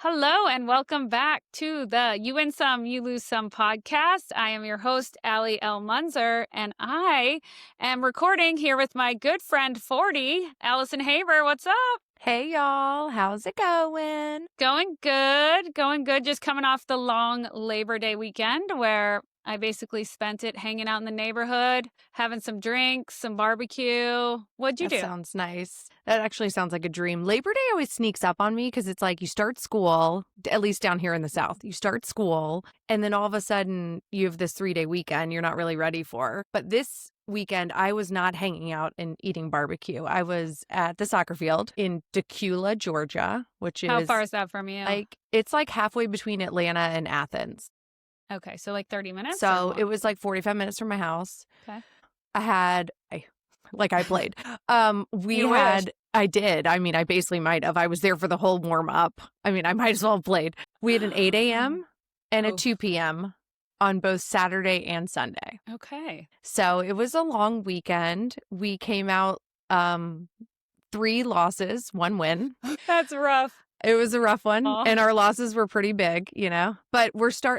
Hello and welcome back to the You Win Some, You Lose Some podcast. I am your host, Alli Elmunzer, and I am recording here with my good friend, Fordy. Allison Haber, what's up? Hey, y'all. How's it going? Going good, going good. Just coming off the long Labor Day weekend where I basically spent it hanging out in the neighborhood, having some drinks, some barbecue. What'd you That do? sounds nice. That actually sounds like a dream. Labor Day always sneaks up on me because it's like you start school, at least down here in the South, you start school, and then all of a sudden you have this 3-day weekend you're not really ready for. But this weekend, I was not hanging out and eating barbecue. I was at the soccer field in Decula, Georgia, which is How far is that from you? it's like halfway between Atlanta and Athens. Okay, so like 30 minutes? So it was like 45 minutes from my house. Okay. I played. You wish. I did. I mean, I basically might have. I was there for the whole warm up. I mean, I might as well have played. We had an 8 a.m. and a 2 p.m. on both Saturday and Sunday. Okay. So it was a long weekend. We came out 3 losses, 1 win. That's rough. It was a rough one, Aw. and our losses were pretty big, But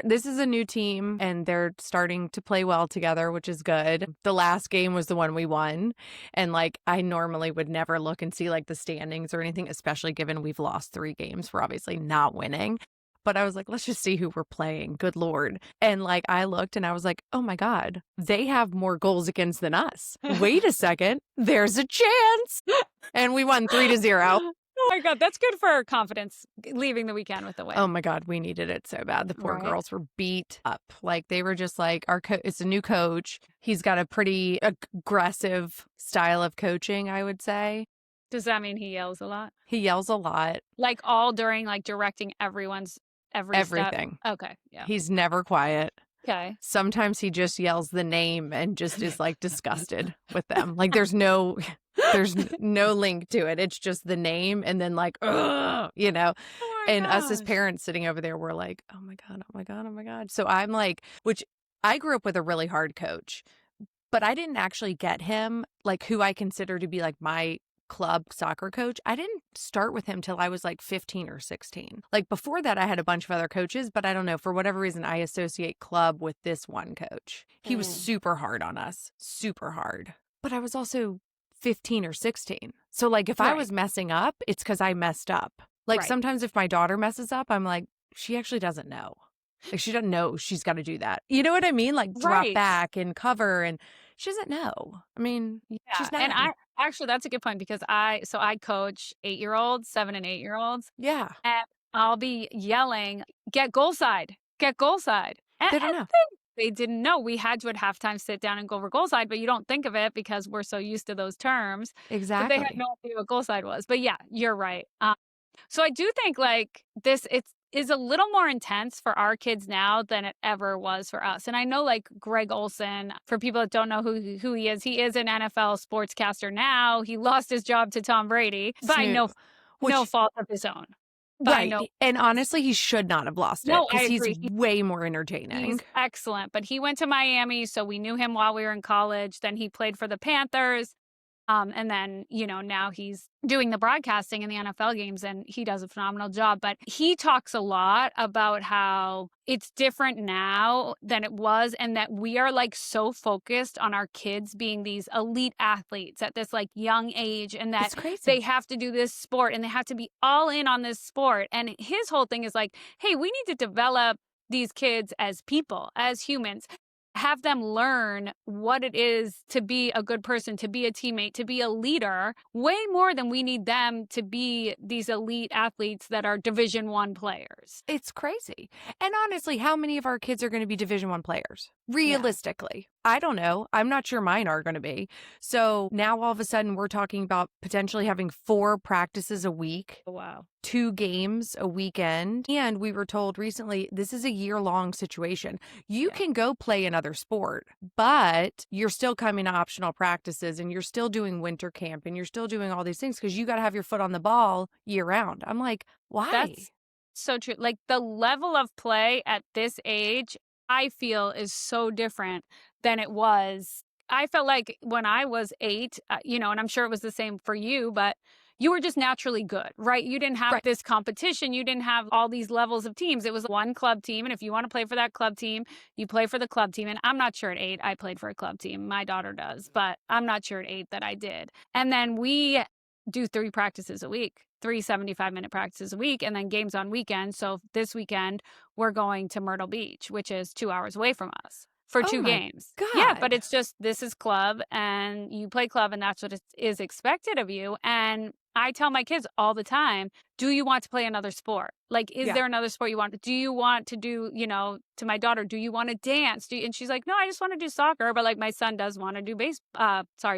this is a new team, and they're starting to play well together, which is good. The last game was the one we won, and I normally would never look and see the standings or anything, especially given we've lost 3 games. We're obviously not winning. But I was like, let's just see who we're playing. Good Lord. And I looked and I was like, oh my God, they have more goals against than us. Wait a second. There's a chance. And we wwon 3-0. Oh my God, that's good for confidence leaving the weekend with the win. Oh my God, we needed it so bad. The poor Right. girls were beat up. They were just it's a new coach. He's got a pretty aggressive style of coaching, I would say. Does that mean he yells a lot? He yells a lot. All during directing everyone's Everything. Step? Okay, yeah. He's never quiet. Okay. Sometimes he just yells the name and just is disgusted with them. There's no link to it. It's just the name and then ugh, Oh my and us as gosh. parents sitting over there, we're like, oh my God, oh my God, oh my God. So I'm which I grew up with a really hard coach, but I didn't actually get him who I consider to be my club soccer coach. I didn't start with him till I was 15 or 16. Before that, I had a bunch of other coaches, but I don't know, for whatever reason, I associate club with this one coach. He was super hard on us, super hard. But I was also 15 or 16. So if I Right. was messing up, it's because I messed up. Right. Sometimes if my daughter messes up, I'm like, she actually doesn't know. She doesn't know she's got to do that. You know what I mean? Drop Right. back and cover, and she doesn't know. I mean, Yeah. she's not. And I actually, that's a good point because I coach 8-year-olds, 7 and 8-year-olds, Yeah. and I'll be yelling, get goal side, get goal side. And, They don't know. They didn't know. We had to at halftime sit down and go over goal side, but you don't think of it because we're so used to those terms. Exactly. But they had no idea what goal side was. But yeah, you're right. So I do think it is a little more intense for our kids now than it ever was for us. And I know Greg Olson, for people that don't know who he is an NFL sportscaster now. He lost his job to Tom Brady by no fault of his own. Right. And honestly, he should not have lost it. No, I because agree. He's way more entertaining. He's excellent. But he went to Miami, so we knew him while we were in college. Then he played for the Panthers. And then, now he's doing the broadcasting in the NFL games and he does a phenomenal job. But he talks a lot about how it's different now than it was and that we are so focused on our kids being these elite athletes at this young age and that It's crazy. they have to do this sport and they have to be all in on this sport. And his whole thing is hey, we need to develop these kids as people, as humans. Have them learn what it is to be a good person, to be a teammate, to be a leader, way more than we need them to be these elite athletes that are Division I players. It's crazy. And honestly, how many of our kids are going to be Division I players? Realistically, I don't know. I'm not sure mine are going to be. So now all of a sudden we're talking about potentially having 4 practices a week. Wow. 2 games a weekend. And we were told recently, this is a year-long situation. You can go play another sport, but you're still coming to optional practices and you're still doing winter camp and you're still doing all these things because you got to have your foot on the ball year-round. I'm like, why? That's so true. The level of play at this age, I feel, is so different than it was. I felt when I was 8, and I'm sure it was the same for you, but you were just naturally good, right? You didn't have Right. this competition. You didn't have all these levels of teams. It was one club team. And if you want to play for that club team, you play for the club team. And I'm not sure at 8 I played for a club team. My daughter does, but I'm not sure at 8 that I did. And then we do 3 practices a week, 3 75-minute practices a week, and then games on weekends. So this weekend, we're going to Myrtle Beach, which is 2 hours away from us, for Oh 2 my games. God. Yeah, but it's just, this is club and you play club and that's what is expected of you. And I tell my kids all the time, do you want to play another sport? Like, is there another sport you want? Do you want to do, to my daughter, do you want to dance? And she's like, no, I just want to do soccer. But like my son does want to do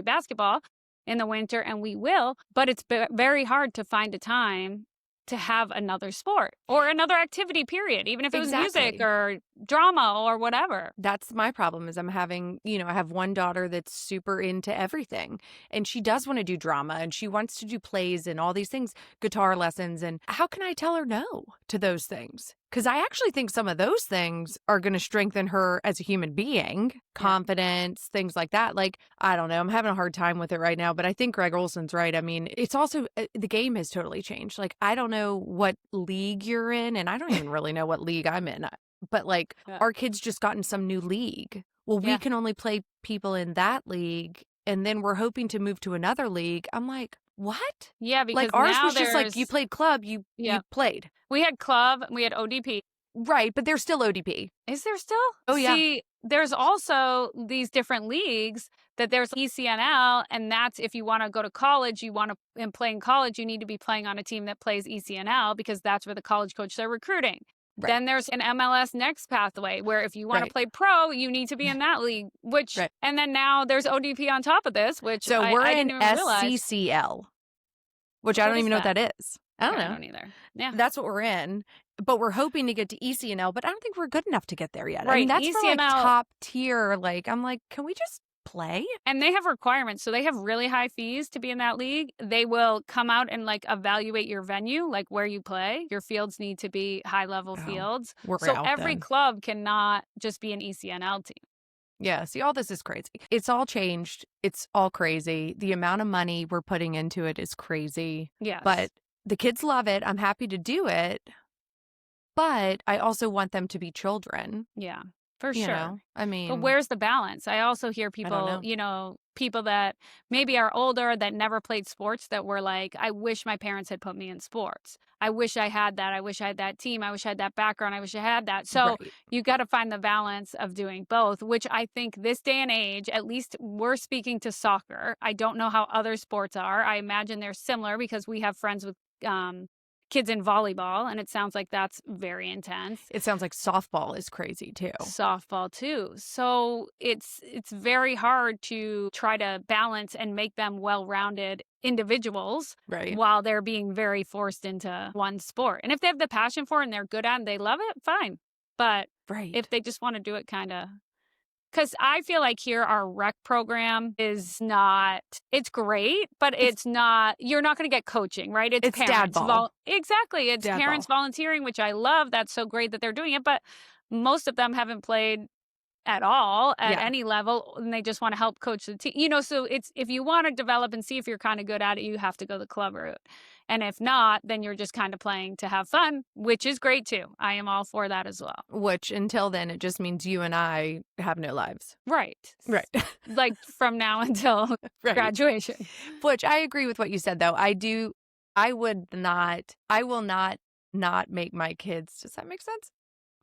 basketball in the winter, and we will. But it's very hard to find a time to have another sport or another activity, period, even if it was music or drama or whatever. That's my problem is I'm having, I have one daughter that's super into everything, and she does want to do drama and she wants to do plays and all these things, guitar lessons. And how can I tell her no to those things? Because I actually think some of those things are going to strengthen her as a human being, confidence, things like that. Like, I don't know. I'm having a hard time with it right now, but I think Greg Olson's right. I mean, it's also, the game has totally changed. Like, I don't know what league you're in, and I don't even really know what league I'm in. But like, our kids just got in some new league. Well, we can only play people in that league, and then we're hoping to move to another league. I'm like, what? Yeah, because like ours now was just like you played club, you played. We had club, we had ODP. Right, but there's still ODP. Is there still? Oh, yeah. See, there's also these different leagues that there's ECNL, and that's if you want to go to college, you want to and play in college, you need to be playing on a team that plays ECNL because that's where the college coaches are recruiting. Right. Then there's an MLS next pathway where if you want to play pro, you need to be in that league, which, and then now there's ODP on top of this, which so we're I in didn't even realize. SCCL, which I don't even know what that is. I don't know. I don't either. Yeah. That's what we're in. But we're hoping to get to ECNL, but I don't think we're good enough to get there yet. Right. I mean, that's ECNL, for like top tier. Like, I'm like, can we just play? And they have requirements. So they have really high fees to be in that league. They will come out and like evaluate your venue, like where you play. Your fields need to be high level fields. So every club cannot just be an ECNL team. Yeah, see, all this is crazy. It's all changed. It's all crazy. The amount of money we're putting into it is crazy. Yes. But the kids love it. I'm happy to do it. But I also want them to be children. Yeah, for sure. I mean, but where's the balance? I also hear people, people that maybe are older that never played sports that were like, I wish my parents had put me in sports. I wish I had that. I wish I had that team. I wish I had that background. I wish I had that. So you got to find the balance of doing both, which I think this day and age, at least we're speaking to soccer. I don't know how other sports are. I imagine they're similar because we have friends with kids in volleyball, and it sounds like that's very intense. It sounds like softball is crazy too. Softball too. So it's very hard to try to balance and make them well-rounded individuals while they're being very forced into one sport. And if they have the passion for it and they're good at it and they love it, fine. But if they just want to do it kind of... Because I feel like here our rec program is not, it's great, but it's not, you're not going to get coaching, right? It's parents. Dad ball. Exactly. It's dad parents ball. Volunteering, which I love. That's so great that they're doing it. But most of them haven't played at all at any level, and they just want to help coach the team. So it's, if you want to develop and see if you're kind of good at it, you have to go the club route. And if not, then you're just kind of playing to have fun, which is great too. I am all for that as well. Which until then, it just means you and I have no lives. Right. Like from now until graduation. Which I agree with what you said, though. I will not make my kids, does that make sense?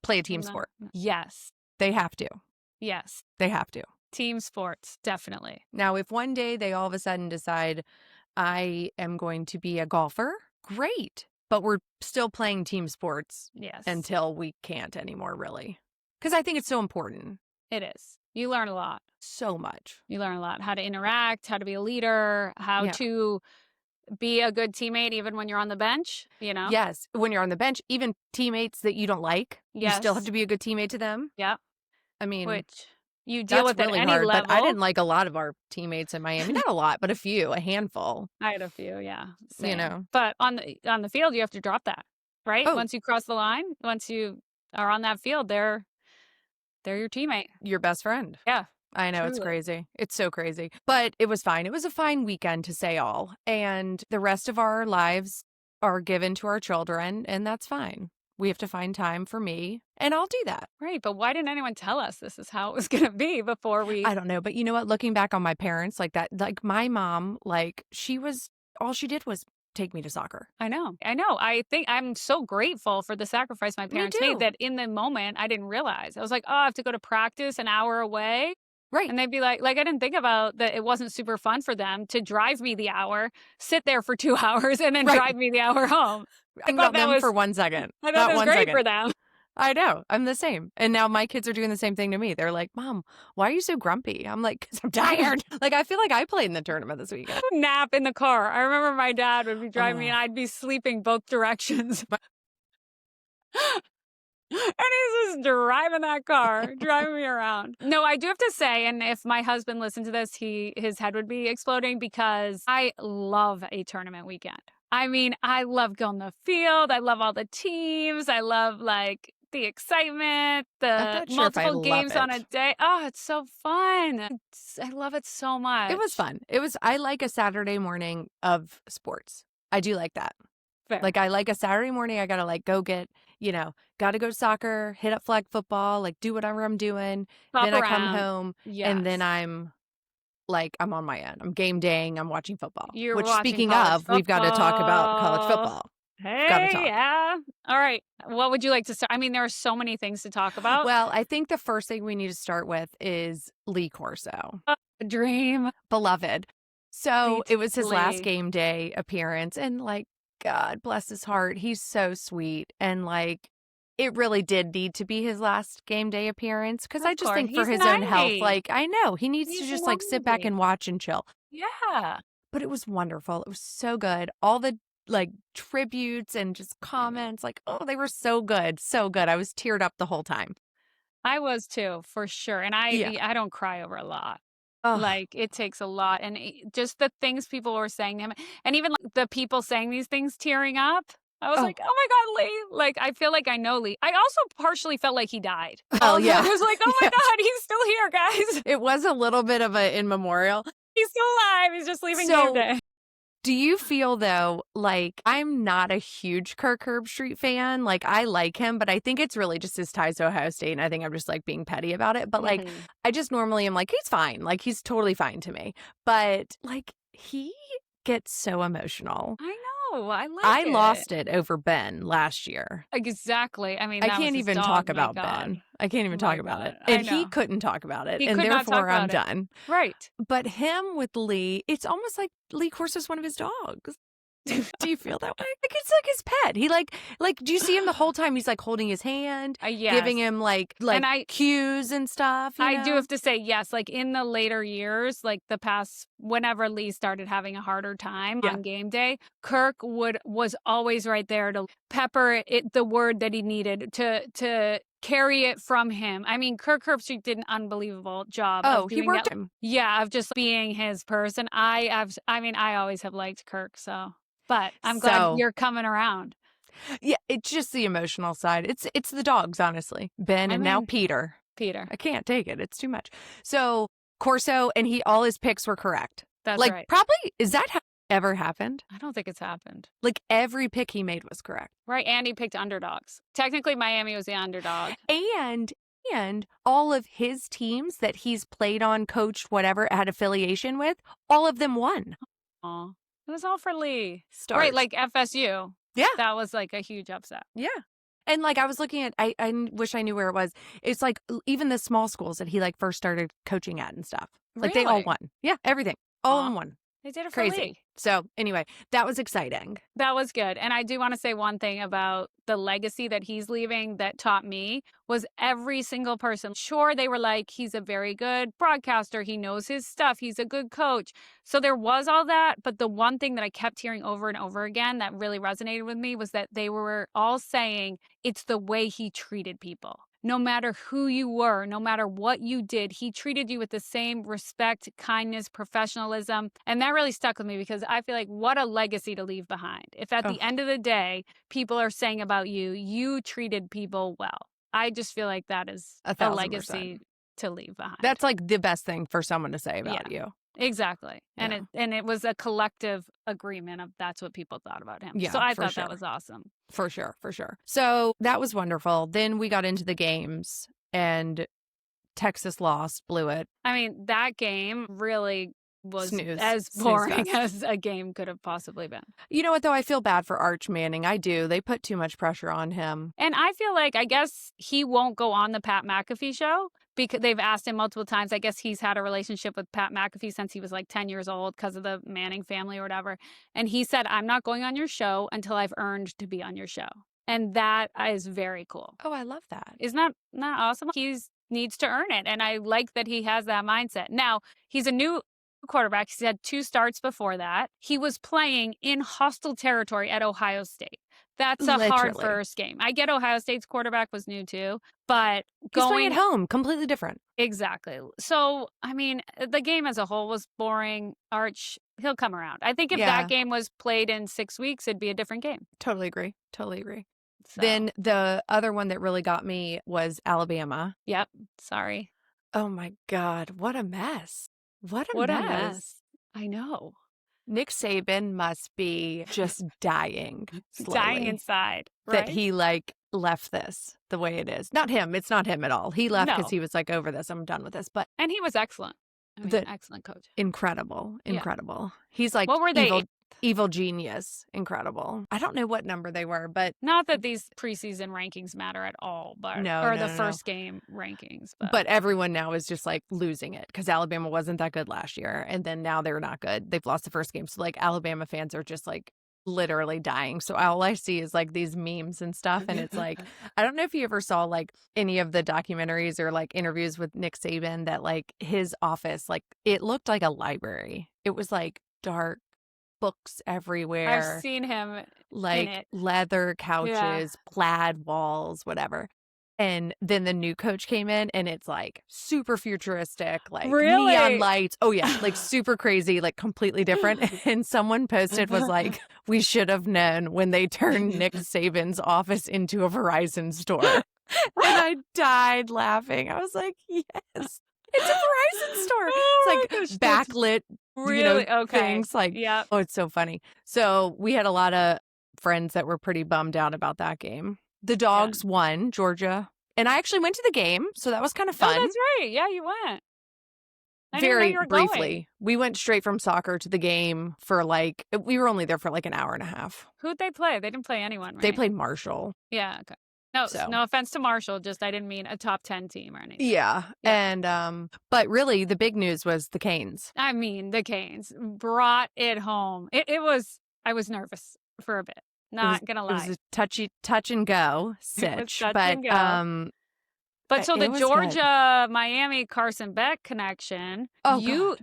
Play a team sport. Yes. They have to. Yes. They have to. Team sports, definitely. Now, if one day they all of a sudden decide I am going to be a golfer, great. But we're still playing team sports until we can't anymore, really. Because I think it's so important. It is. You learn a lot. So much. You learn a lot. How to interact, how to be a leader, how to be a good teammate even when you're on the bench, Yes. When you're on the bench, even teammates that you don't like, you still have to be a good teammate to them. Yeah. I mean, which you deal with really at any hard, level. But I didn't like a lot of our teammates in Miami. Not a lot, but a few, a handful. I had a few, Same. But on the field, you have to drop that, right? Once you cross the line, once you are on that field, they're your teammate. Your best friend. Yeah. I know, it's Truly. crazy. It's so crazy. But it was fine. It was a fine weekend to say all. And the rest of our lives are given to our children, and that's fine. We have to find time for me, and I'll do that. Right, but why didn't anyone tell us this is how it was gonna be before we I don't know, but you know what? Looking back on my parents, like that, like my mom, like all she did was take me to soccer. I know. I think I'm so grateful for the sacrifice my Me parents too. made that in the moment I didn't realize. I was like, "Oh, I have to go to practice an hour away." Right. And they'd be like, I didn't think about that it wasn't super fun for them to drive me the hour, sit there for 2 hours, and then Right. drive me the hour home. Think about them for 1 second. I thought Not that was 1 great second. for them. I know. I'm the same. And now my kids are doing the same thing to me. They're like, Mom, why are you so grumpy? I'm like, because I'm tired. Like, I feel like I played in the tournament this weekend. Nap in the car. I remember my dad would be driving me and Oh. I'd be sleeping both directions. And he's just driving that car, driving me around. No, I do have to say, and if my husband listened to this, his head would be exploding because I love a tournament weekend. I mean, I love going to the field. I love all the teams. I love like the excitement, I'm the not sure if I multiple love games on a it. day. Oh, it's so fun. I love it so much. It was fun. I like a Saturday morning of sports. I do like that. Fair. Like, I like a Saturday morning, I gotta like go get, gotta go to soccer, hit up flag football, like do whatever I'm doing. Pop Then I come around. home and then Yes. I'm on my own. I'm game daying, I'm watching football. You're Which, watching speaking college of, we've got to talk about college football. football. Gotta Hey, talk. yeah. All right. What would you like to start? I mean, there are so many things to talk about. Well, I think the first thing we need to start with is Lee Corso. Dream. Beloved. So it was his last Lee. game day appearance, and like, God bless his heart, he's so sweet. And like, it really did need to be his last game day appearance because Of I just course. think for He's his own health, 90. like, I know he needs to He's just like sit back 90. and watch and chill. Yeah. But it was wonderful. It was so good. All the like tributes and just comments, like, oh, they were so good. So good. I was teared up the whole time. I was too, for sure. And Yeah. I don't cry over a lot. Oh, Like, it takes a lot. And just the things people were saying to him, and even like, the people saying these things tearing up. I was Oh. like, oh my God, Lee. Like, I feel like I know Lee. I also partially felt like he died. Oh, yeah. I was like, oh my Yeah. God, he's still here, guys. It was a little bit of a in memorial. He's still alive. He's just leaving game day. Do you feel though, like I'm not a huge Kirk Herbstreit fan? Like I like him, but I think it's really just his ties to Ohio State. And I think I'm just like being petty about it. But like, Mhm. I just normally am like, he's fine. Like he's totally fine to me. But like he gets so emotional. I know. I like I it. lost it over Ben last year. Exactly. I mean, I that was can't his even dog, talk my about God. Ben. I can't even My talk about it. God. I And he know. couldn't talk about it. He And could not talk therefore I'm about it. done. Right. But him with Lee, it's almost like Lee Corso's one of his dogs. Do you feel that way? Like it's like his pet. He like do you see him the whole time? He's like holding his hand, Yes. giving him like cues and stuff. I do have to say, yes, like in the later years, like the past, whenever Lee started having a harder time on game day, Kirk was always right there to pepper it the word that he needed to carry it from him. I mean, Kirk Herbstreit did an unbelievable job. Oh, he worked that. him. Yeah, of just being his person. I always have liked Kirk, so. But I'm glad you're coming around. Yeah, it's just the emotional side. It's the dogs, honestly. Ben and now Peter. I can't take it. It's too much. So Corso and all his picks were correct. That's like, right. Probably is that ever happened? I don't think it's happened. Like every pick he made was correct. Right, and he picked underdogs. Technically, Miami was the underdog. And all of his teams that he's played on, coached, whatever, had affiliation with, all of them won. Aw. It was all for Lee. Stars. Right, like FSU. Yeah. That was like a huge upset. Yeah. And like I was looking at, I wish I knew where it was. It's like even the small schools that he like first started coaching at and stuff. Like they all won. Yeah, everything. All in one. They did it for Crazy. Lee. So anyway, that was exciting. That was good. And I do want to say one thing about the legacy that he's leaving that taught me was every single person. Sure, they were like, he's a very good broadcaster. He knows his stuff. He's a good coach. So there was all that. But the one thing that I kept hearing over and over again that really resonated with me was that they were all saying it's the way he treated people. No matter who you were, no matter what you did, he treated you with the same respect, kindness, professionalism. And that really stuck with me because I feel like what a legacy to leave behind. If at the end of the day, people are saying about you, you treated people well. I just feel like that is a legacy to leave behind. That's like the best thing for someone to say about you. Exactly. Yeah. And it was a collective agreement of that's what people thought about him. Yeah, so I for thought sure. that was awesome. For sure. So that was wonderful. Then we got into the games and Texas lost, blew it. I mean, that game really was Snooze boring fest. as a game could have possibly been. You know what, though? I feel bad for Arch Manning. I do. They put too much pressure on him. And I feel like, I guess he won't go on the Pat McAfee show because they've asked him multiple times. I guess he's had a relationship with Pat McAfee since he was like 10 years old because of the Manning family or whatever. And he said, I'm not going on your show until I've earned to be on your show. And that is very cool. Oh, I love that. Isn't that awesome? He needs to earn it. And I like that he has that mindset. Now, he's a new quarterback. He's had 2 starts before that. He was playing in hostile territory at Ohio State. That's a hard first game. I get Ohio State's quarterback was new too, but he's playing at home, completely different. Exactly. So, I mean, the game as a whole was boring. Arch, he'll come around. I think if that game was played in 6 weeks, it'd be a different game. Totally agree. So. Then the other one that really got me was Alabama. Yep. Sorry. Oh my God. What a mess. What a mess. I know. Nick Saban must be just dying slowly. Dying inside. Right? That he left this the way it is. Not him. It's not him at all. He left because he was like, over this. I'm done with this. But and he was excellent. I mean, excellent coach. Incredible. He's like, what were they? Evil genius. Incredible. I don't know what number they were, but not that these preseason rankings matter at all, but the first game rankings. But everyone now is just like losing it because Alabama wasn't that good last year, and then now they're not good. They've lost the first game, so like Alabama fans are just like literally dying. So all I see is like these memes and stuff, and it's like I don't know if you ever saw like any of the documentaries or like interviews with Nick Saban that like his office, like it looked like a library. It was like dark. Books everywhere. I've seen him like leather couches, plaid walls, whatever. And then the new coach came in and it's like super futuristic, like neon lights. Oh yeah, like super crazy, like completely different. And someone posted was like, we should have known when they turned Nick Saban's office into a Verizon store. And I died laughing. I was like, yes. It's a Verizon store. It's like backlit things like, oh, it's so funny. So we had a lot of friends that were pretty bummed out about that game. The Dogs won, Georgia. And I actually went to the game, so that was kind of fun. Oh, that's right. Yeah, you went. Very briefly. We went straight from soccer to the game for we were only there for like an hour and a half. Who'd they play? They didn't play anyone, right? They played Marshall. Yeah, okay. No offense to Marshall, just I didn't mean a top 10 team or anything. Yeah. And but really the big news was the Canes. I mean, the Canes brought it home. It was I was nervous for a bit. Not gonna lie. It was a touch and go sitch. But so the Georgia Miami Carson Beck connection.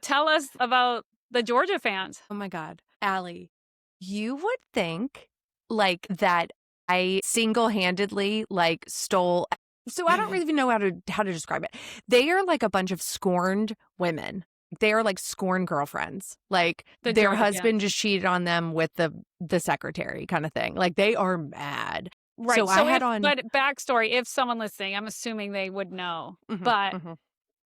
Tell us about the Georgia fans. Oh my God. Alli, you would think like that I single-handedly stole. So I don't really even know how to describe it. They are like a bunch of scorned women. They are like scorned girlfriends. Like their husband just cheated on them with the secretary kind of thing. Like they are mad. Right. So but backstory, if someone listening, I'm assuming they would know. But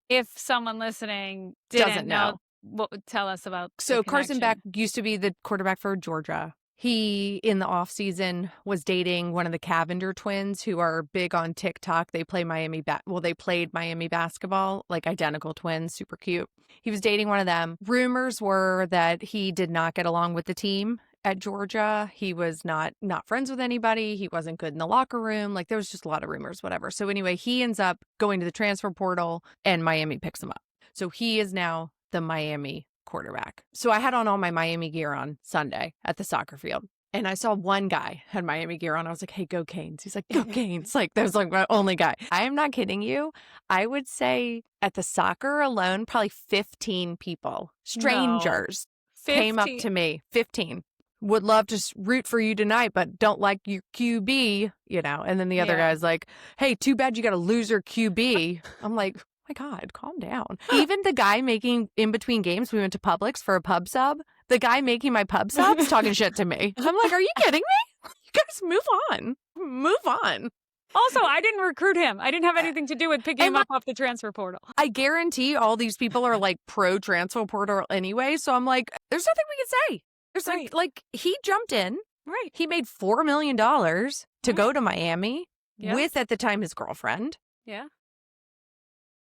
if someone listening doesn't know, what would tell us about So Carson Beck used to be the quarterback for Georgia. He, in the offseason, was dating one of the Cavender twins who are big on TikTok. They play they played Miami basketball, like identical twins, super cute. He was dating one of them. Rumors were that he did not get along with the team at Georgia. He was not friends with anybody. He wasn't good in the locker room. Like there was just a lot of rumors, whatever. So anyway, he ends up going to the transfer portal and Miami picks him up. So he is now the Miami quarterback. So I had on all my Miami gear on Sunday at the soccer field. And I saw one guy had Miami gear on. I was like, hey, go Canes. He's like, go Canes. Like, that was like my only guy. I am not kidding you. I would say at the soccer alone, probably 15 people, strangers, came up to me. 15. Would love to root for you tonight, but don't like your QB, And then the other guy's like, hey, too bad you got a loser QB. I'm like, my God, calm down. Even the guy making in between games, we went to Publix for a pub sub. The guy making my pub subs talking shit to me. I'm like, are you kidding me? You guys move on. Move on. Also, I didn't recruit him. I didn't have anything to do with picking him And up off the transfer portal. I guarantee all these people are like pro transfer portal anyway. So I'm like, there's nothing we can say. There's Right. like he jumped in. Right. He made $4 million to go to Miami Yeah. with, at the time, his girlfriend. Yeah.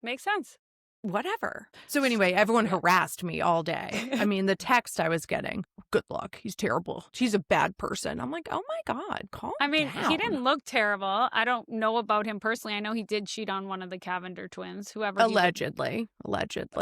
Makes sense. Whatever. So anyway, everyone Yeah. harassed me all day. I mean, the text I was getting, good luck. He's terrible. She's a bad person. I'm like, oh my God, calm I mean, down. he didn't look terrible. I don't know about him personally. I know he did cheat on one of the Cavender twins, whoever. Allegedly.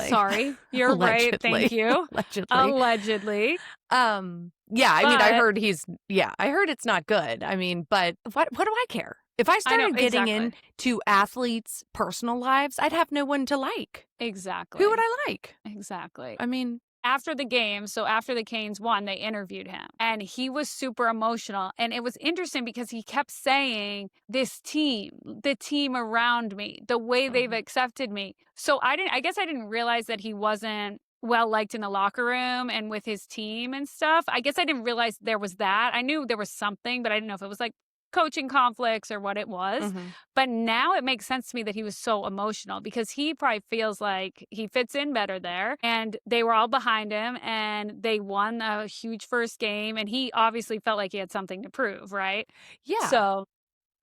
Sorry. You're right. Thank you. Allegedly. Yeah, I mean, I heard it's not good. I mean, but what do I care? If I started getting into athletes' personal lives, I'd have no one to like. Exactly. Who would I like? Exactly. I mean, after the game, so after the Canes won, they interviewed him and he was super emotional. And it was interesting because he kept saying, this team, the team around me, the way they've accepted me. So I guess I didn't realize that he wasn't well liked in the locker room and with his team and stuff. I guess I didn't realize there was that. I knew there was something, but I didn't know if it was like coaching conflicts or what it was. But now it makes sense to me that he was so emotional because he probably feels like he fits in better there. And they were all behind him and they won a huge first game. And he obviously felt like he had something to prove, right? Yeah. So,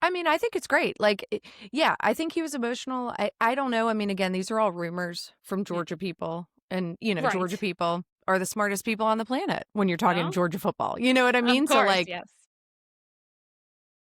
I mean, I think it's great. Like, yeah, I think he was emotional. I don't know. I mean, again, these are all rumors from Georgia people. And, you know, Georgia people are the smartest people on the planet when you're talking Georgia football. You know what I mean? Of course, so, like, yes.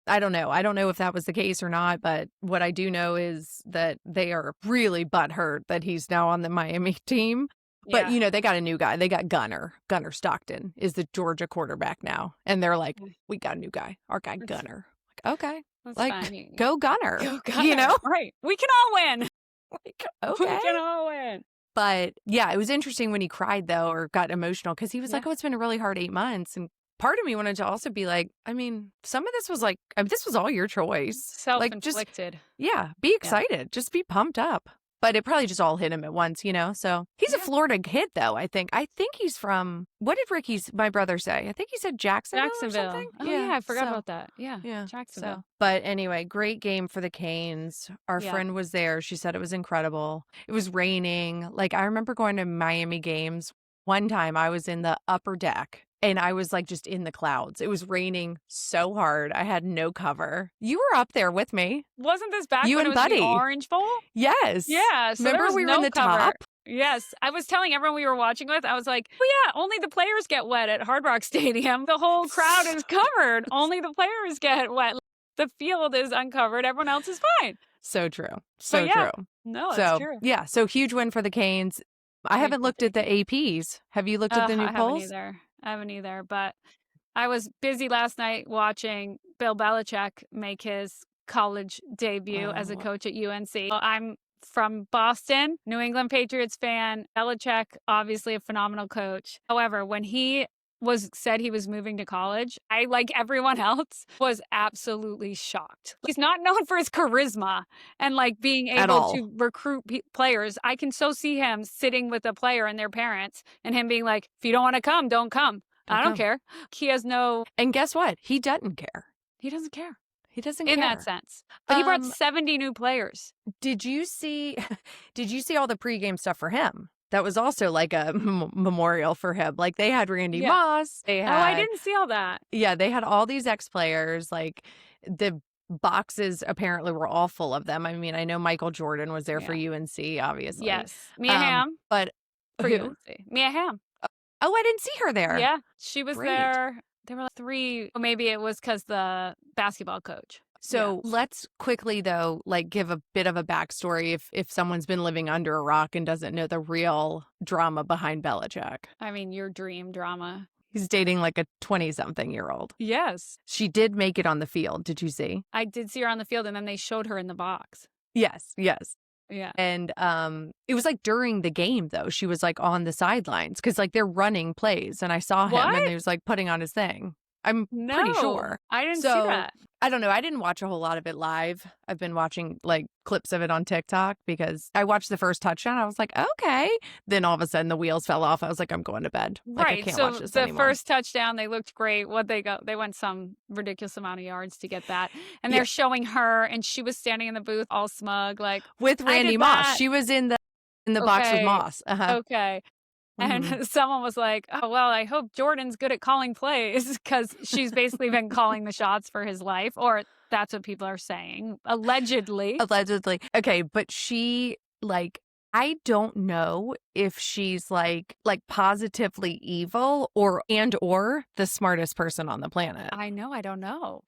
I don't know. I don't know if that was the case or not, but what I do know is that they are really butthurt that he's now on the Miami team. But, you know, they got a new guy. They got Gunner. Gunner Stockton is the Georgia quarterback now. And they're like, we got a new guy. Our guy, Gunner. Like, okay. That's like, fine. go Gunner. Go Gunner. You know? Right. We can all win. Like, okay. We can all win. But, yeah, it was interesting when he cried, though, or got emotional because he was like, oh, it's been a really hard 8 months. And part of me wanted to also be like, I mean, some of this was like, I mean, this was all your choice. Self-inflicted. Like, be excited. Just be pumped up. But it probably just all hit him at once, you know? So he's a Florida kid, though, I think. I think he's from, what did my brother say? I think he said Jacksonville or something. Oh, yeah, I forgot about that. Yeah, Jacksonville. So, but anyway, great game for the Canes. Our friend was there. She said it was incredible. It was raining. Like, I remember going to Miami games. One time I was in the upper deck. And I was like just in the clouds. It was raining so hard. I had no cover. You were up there with me. Wasn't this back you when and it was Buddy. the Orange Bowl? Yes. Yeah. So remember we were in the top? Yes. I was telling everyone we were watching with, I was like, well, yeah, only the players get wet at Hard Rock Stadium. The whole crowd is covered. Only the players get wet. The field is uncovered. Everyone else is fine. So true. So true. No, that's true. Yeah. So huge win for the Canes. I haven't looked at the APs. Have you looked at the new polls? I haven't either, but I was busy last night watching Bill Belichick make his college debut as a coach at UNC. I'm from Boston, New England Patriots fan. Belichick, obviously a phenomenal coach. However, when he said he was moving to college, I, like everyone else, was absolutely shocked. He's not known for his charisma and like being able to recruit players. I can so see him sitting with a player and their parents and him being like, if you don't want to come, don't come. I don't care. He has no... And guess what? He doesn't care. He doesn't care. He doesn't in care. that sense. But he brought 70 new players. Did you see all the pregame stuff for him? That was also like a memorial for him. Like they had Randy Moss. I didn't see all that. Yeah, they had all these ex-players. Like the boxes apparently were all full of them. I mean, I know Michael Jordan was there for UNC, obviously. Yes. Mia Hamm. But for UNC. Mia Hamm. Oh, I didn't see her there. Yeah, she was there. There were like 3. Maybe it was because the basketball coach. So let's quickly, though, like give a bit of a backstory if someone's been living under a rock and doesn't know the real drama behind Belichick. I mean, your dream drama. He's dating like a 20-something-year-old. Yes. She did make it on the field. Did you see? I did see her on the field, and then they showed her in the box. Yes. Yeah. And it was like during the game, though. She was like on the sidelines because like they're running plays. And I saw him and he was like putting on his thing. I'm pretty sure. I didn't see So that. I don't know. I didn't watch a whole lot of it live. I've been watching like clips of it on TikTok because I watched the first touchdown. I was like, okay. Then all of a sudden the wheels fell off. I was like, I'm going to bed. Like, I Right. can't So watch this the anymore. first touchdown, they looked great. They went some ridiculous amount of yards to get that. And Yeah. they're showing her, and she was standing in the booth all smug, like with I Randy did Moss. that. She was in the box with Okay. Moss. Okay. And someone was like, oh, well, I hope Jordan's good at calling plays, because she's basically been calling the shots for his life, or that's what people are saying, allegedly. Allegedly. Okay, but she, like, I don't know if she's like positively evil or the smartest person on the planet. I know. I don't know.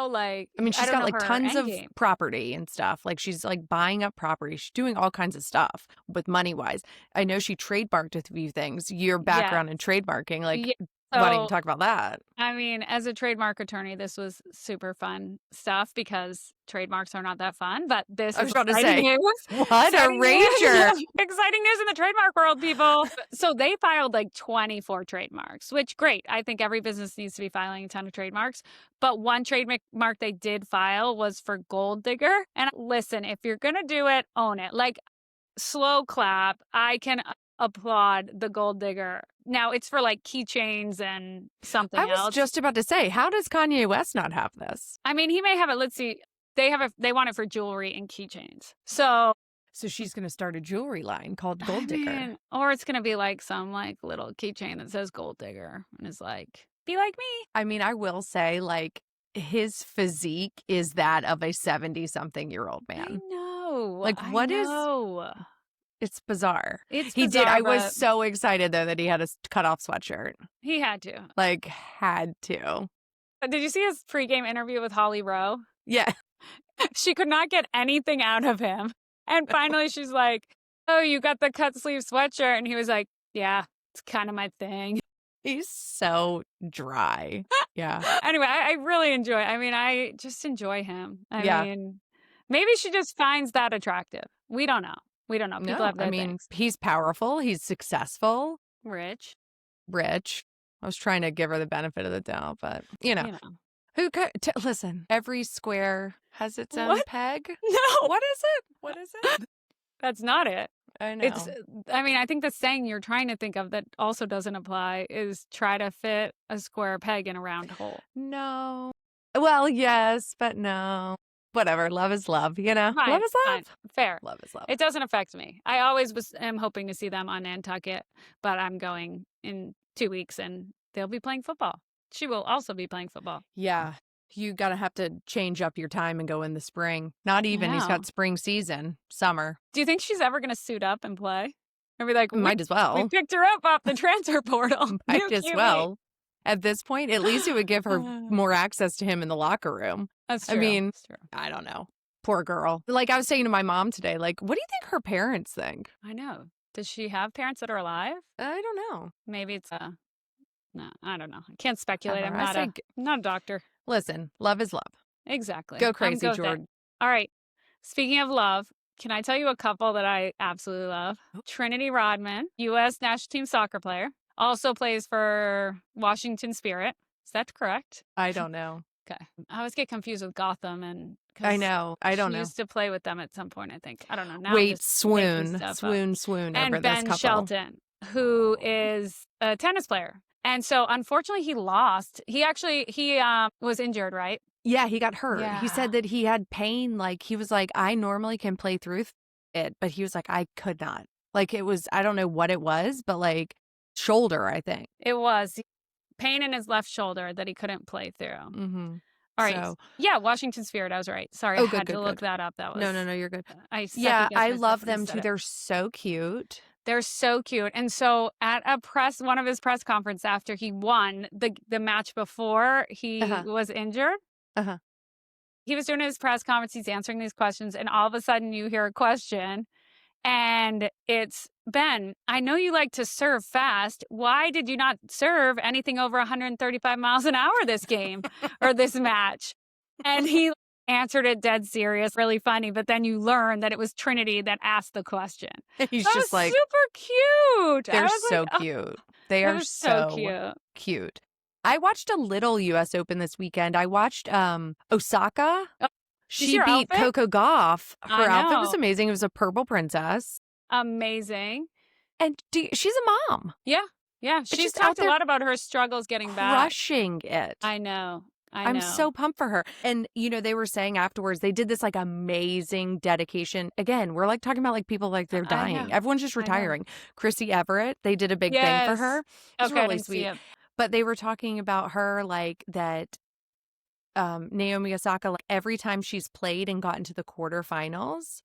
Like, I mean, she's don't got know like her tons of endgame. property and stuff. Like, she's like buying up property. She's doing all kinds of stuff with money wise. I know she trademarked a few things. Your background in trademarking, like, Yeah. why don't you So, talk about that? I mean, as a trademark attorney, this was super fun stuff because trademarks are not that fun, but this I was is about to exciting say, news. what a Exciting rager. news. Exciting news in the trademark world, people. So they filed like 24 trademarks, which great. I think every business needs to be filing a ton of trademarks. But one trademark they did file was for gold digger. And listen, if you're going to do it, own it. Like, slow clap. I can applaud the gold digger. Now it's for like keychains and something else. I was just about to say, how does Kanye West not have this? I mean, he may have it. Let's see. They want it for jewelry and keychains. So she's going to start a jewelry line called Gold Digger. Or it's going to be like some like little keychain that says gold digger and is like, be like me. I mean, I will say, like, his physique is that of a 70-something-year-old man. I know. Like, what is... It's bizarre. He did. I was so excited, though, that he had a cut-off sweatshirt. He had to. Like, had to. Did you see his pregame interview with Holly Rowe? Yeah. She could not get anything out of him. And finally, she's like, oh, you got the cut sleeve sweatshirt. And he was like, yeah, it's kind of my thing. He's so dry. Yeah. Anyway, I really enjoy. I mean, I just enjoy him. I mean, maybe she just finds that attractive. We don't know. People have their things. He's powerful. He's successful. Rich. I was trying to give her the benefit of the doubt, but, you know. Listen, every square has its own peg. No. What is it? That's not it. I know. I think the saying you're trying to think of that also doesn't apply is try to fit a square peg in a round hole. No. Well, yes, but no. Whatever. Love is love, you know? Fine, love is love. Fine. Fair. Love is love. It doesn't affect me. I always am hoping to see them on Nantucket, but I'm going in 2 weeks and they'll be playing football. She will also be playing football. Yeah. You got to have to change up your time and go in the spring. Not even. He's got spring season, summer. Do you think she's ever going to suit up and play? Or be like, might as well. We picked her up off the transfer portal. Might as well. At this point, at least it would give her more access to him in the locker room. That's true. I mean, That's true. I don't know. Poor girl. Like, I was saying to my mom today, like, what do you think her parents think? I know. Does she have parents that are alive? I don't know. Maybe it's no, I don't know. I can't speculate. I'm not a doctor. Listen, love is love. Exactly. Go crazy, Jordan. All right. Speaking of love, can I tell you a couple that I absolutely love? Trinity Rodman, U.S. national team soccer player, also plays for Washington Spirit. Is that correct? I don't know. Okay. I always get confused with Gotham and... I know. I don't know. She used to play with them at some point, I think. I don't know. Now Wait, swoon over and this Ben couple. Shelton, who is a tennis player. And so, unfortunately, he lost. He was injured, right? Yeah, he got hurt. Yeah. He said that he had pain. Like, he was like, I normally can play through it, but he was like, I could not. Like, it was, I don't know what it was, but like shoulder, I think. It was pain in his left shoulder that he couldn't play through. Mm-hmm. All right. Yeah, Washington Spirit. I was right. Sorry, I had to look that up. That was No, you're good. I love them too. They're so cute. They're so cute. And so at one of his press conference after he won the match before he was injured, he was doing his press conference. He's answering these questions, and all of a sudden you hear a question, and it's, Ben, I know you like to serve fast. Why did you not serve anything over 135 miles an hour this game or this match? And he answered it dead serious, really funny. But then you learn that it was Trinity that asked the question. He's just like, super cute. They're so cute. They are so cute. Cute. I watched a little U.S. Open this weekend. I watched Osaka. Oh, She your beat outfit? Coco Gauff. I Her outfit was know. amazing. It was a purple princess. Amazing. And she's a mom. Yeah. Yeah. She's just out talked a there lot about her struggles getting back. Crushing it. I know. I'm so pumped for her. And, they were saying afterwards, they did this like amazing dedication. Again, we're like talking about like people like they're dying. Everyone's just retiring. Chrissy Everett, they did a big thing for her. It's Okay, I really didn't see sweet. it. But they were talking about her like that Naomi Osaka, like every time she's played and gotten to the quarterfinals,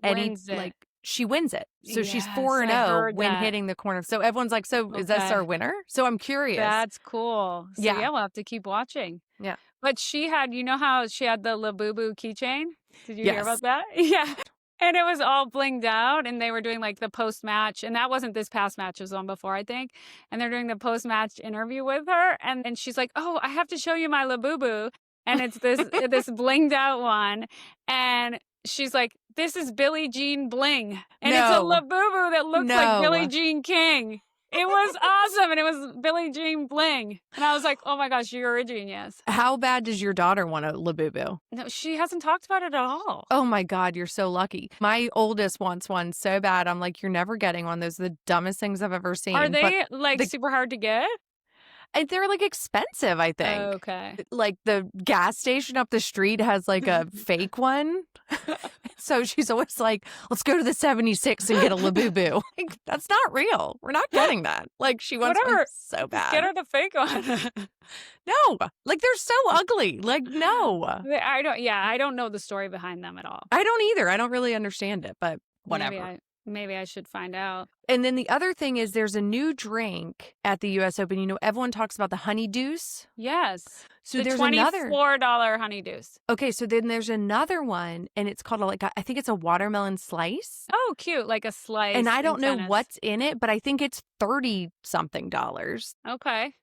Wins it. like she wins it. So she's Yes, 4-0 when that. hitting the corner. So everyone's like, so is this our winner? So I'm curious. That's cool. So Yeah. we'll have to keep watching. Yeah. But she had, you know how she had the Labubu keychain? Did you hear Yes. about that? Yeah. And it was all blinged out, and they were doing like the post-match, and that wasn't this past match, it was one before, I think. And they're doing the post-match interview with her, and she's like, "Oh, I have to show you my Labubu," and it's this this blinged out one, and she's like, "This is Billie Jean bling," and it's a Labubu that looks like Billie Jean King. It was awesome, and it was Billie Jean bling. And I was like, oh my gosh, you're a genius. How bad does your daughter want a Labubu? No, she hasn't talked about it at all. Oh my God, you're so lucky. My oldest wants one so bad. I'm like, you're never getting one. Those are the dumbest things I've ever seen. Are they super hard to get? They're like expensive, I think. Okay. Like the gas station up the street has like a fake one. So she's always like, let's go to the 76 and get a Labubu. Like, that's not real. We're not getting that. Like she wants one so bad. Get her the fake one. No, like they're so ugly. Like, no. I don't know the story behind them at all. I don't either. I don't really understand it, but whatever. Maybe I should find out. And then the other thing is there's a new drink at the U.S. Open. Everyone talks about the honey deuce. Yes. So there's $24 honey deuce. Okay, so then there's another one, and it's called I think it's a watermelon slice. Oh, cute. Like a slice. And I don't know what's in it, but I think it's $30-something. Okay.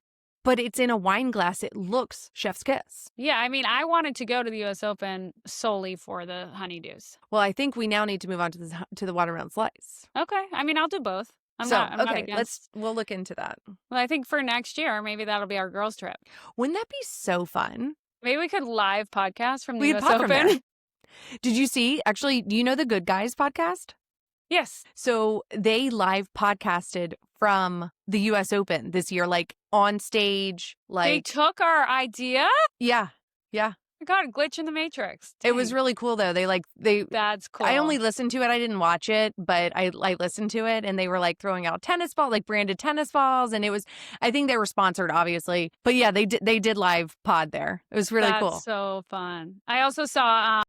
But it's in a wine glass. It looks chef's kiss. Yeah, I mean, I wanted to go to the U.S. Open solely for the honey deuce. Well, I think we now need to move on to the watermelon slice. Okay. I mean, I'll do both. I'm not against. We'll look into that. Well, I think for next year, maybe that'll be our girls' trip. Wouldn't that be so fun? Maybe we could live podcast from the U.S. Open. Did you see? Actually, do you know the Good Guys podcast? Yes. So they live podcasted from the U.S. Open this year, like on stage. Like they took our idea? Yeah. Yeah. God, glitch in the Matrix. Dang. It was really cool though. That's cool. I only listened to it. I didn't watch it, but I listened to it, and they were like throwing out tennis ball, like branded tennis balls, and it was. I think they were sponsored, obviously, but yeah, they did live pod there. It was really cool. That's so fun. I also saw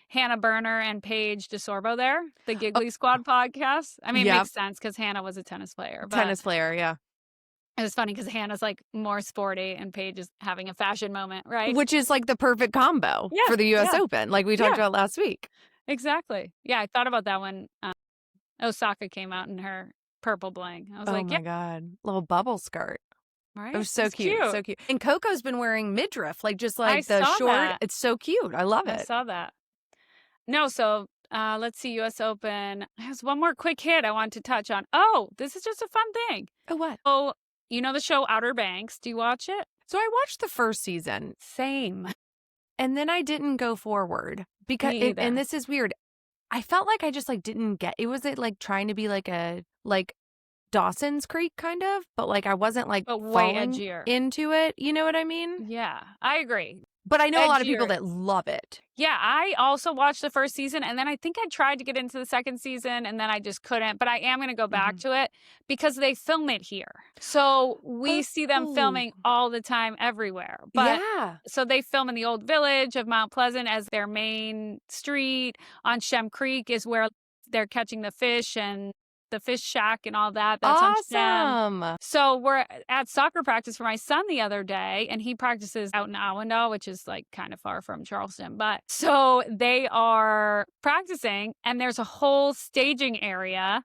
Hannah Berner and Paige DeSorbo there, the Giggly Squad podcast. I mean, it makes sense because Hannah was a tennis player. Yeah. It was funny because Hannah's like more sporty and Paige is having a fashion moment, right? Which is like the perfect combo for the U.S. Open, like we talked about last week. Exactly. Yeah, I thought about that when Osaka came out in her purple bling. I was like, oh my God, little bubble skirt. Right? It was so cute. So cute. And Coco's been wearing midriff, like just like I the saw short. That. It's so cute. I love it. I saw that. No, so let's see, U.S. Open. There's one more quick hit I want to touch on. Oh, this is just a fun thing. Oh, what? Oh, you know the show Outer Banks? Do you watch it? So I watched the first season. Same. And then I didn't go forward because, and this is weird. I felt like I just like didn't get, it was like trying to be like a, like Dawson's Creek kind of, but like I wasn't like falling into it. You know what I mean? Yeah, I agree. But I know a lot of people that love it. Yeah, I also watched the first season, and then I think I tried to get into the second season, and then I just couldn't. But I am going to go back to it because they film it here. So we see them filming all the time everywhere. But so they film in the old village of Mount Pleasant as their main street. On Shem Creek is where they're catching the fish, and the fish shack and all that. That's awesome. On Shem. So we're at soccer practice for my son the other day, and he practices out in Awandale, which is like kind of far from Charleston. But so they are practicing, and there's a whole staging area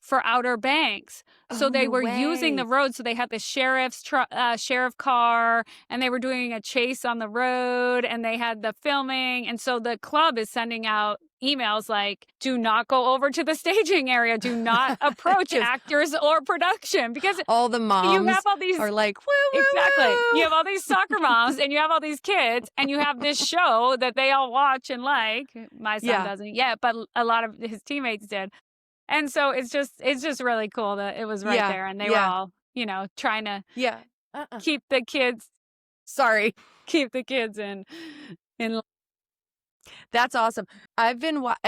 for Outer Banks. So they were using the road. So they had the sheriff car, and they were doing a chase on the road, and they had the filming. And so the club is sending out emails like, do not go over to the staging area. Do not approach actors or production, because all the moms you have all these are like, woo, woo, exactly. woo. You have all these soccer moms and you have all these kids and you have this show that they all watch and like. My son doesn't yet, but a lot of his teammates did. And so it's just really cool that it was right there and they were all, you know, trying to keep the kids. Sorry. Keep the kids in. That's awesome.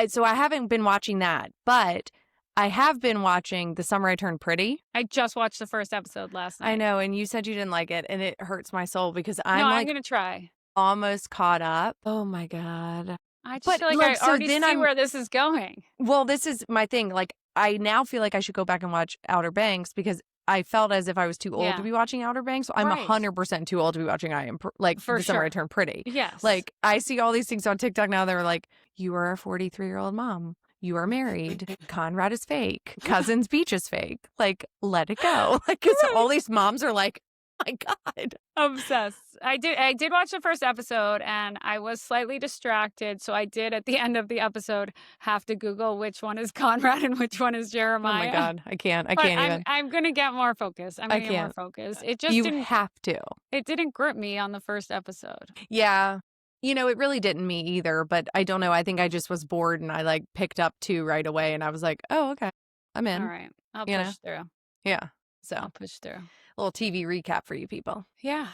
So I haven't been watching that, but I have been watching The Summer I Turned Pretty. I just watched the first episode last night. I know, and you said you didn't like it, and it hurts my soul because I'm going to try. Almost caught up. Oh my God. I just feel like I already see where this is going. Well, this is my thing. Like, I now feel like I should go back and watch Outer Banks because I felt as if I was too old to be watching Outer Banks. So I'm 100% too old to be watching The Summer I Turned Pretty. Yes. Like, I see all these things on TikTok now that are like, you are a 43-year-old mom. You are married. Conrad is fake. Cousin's Beach is fake. Like, let it go. Like, because all these moms are like, oh my God. Obsessed. I did watch the first episode and I was slightly distracted. So I did at the end of the episode have to Google which one is Conrad and which one is Jeremiah. Oh my God. I can't even. I'm going to get more focused. I'm going to get more focused. It just didn't have to. It didn't grip me on the first episode. Yeah. You know, it really didn't me either, but I don't know. I think I just was bored and I like picked up 2 right away and I was like, oh, okay. I'm in. All right. I'll push through. Yeah. So I'll push through. A little TV recap for you people. Yeah,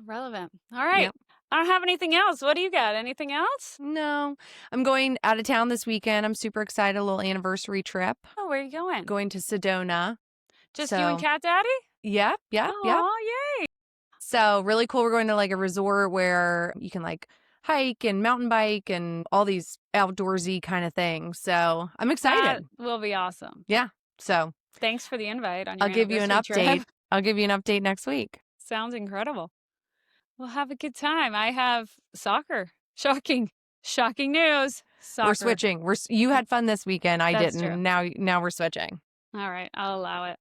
relevant. All right. Yep. I don't have anything else. What do you got? Anything else? No. I'm going out of town this weekend. I'm super excited. A little anniversary trip. Oh, where are you going? Going to Sedona. Just you and Cat Daddy? Yeah. Oh, yay. So really cool. We're going to like a resort where you can like hike and mountain bike and all these outdoorsy kind of things. So I'm excited. That will be awesome. Yeah. So thanks for the invite on your I'll give you an update. I'll give you an update next week. Sounds incredible. We'll have a good time. I have soccer. Shocking news. Soccer. We're switching. You had fun this weekend. I didn't. True. Now we're switching. All right. I'll allow it.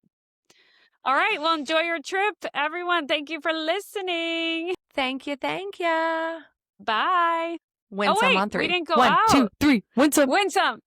All right. Well, enjoy your trip, everyone. Thank you for listening. Thank you. Bye. Win some on 3. We didn't go 1, out. 2, 3. Win some. Win some.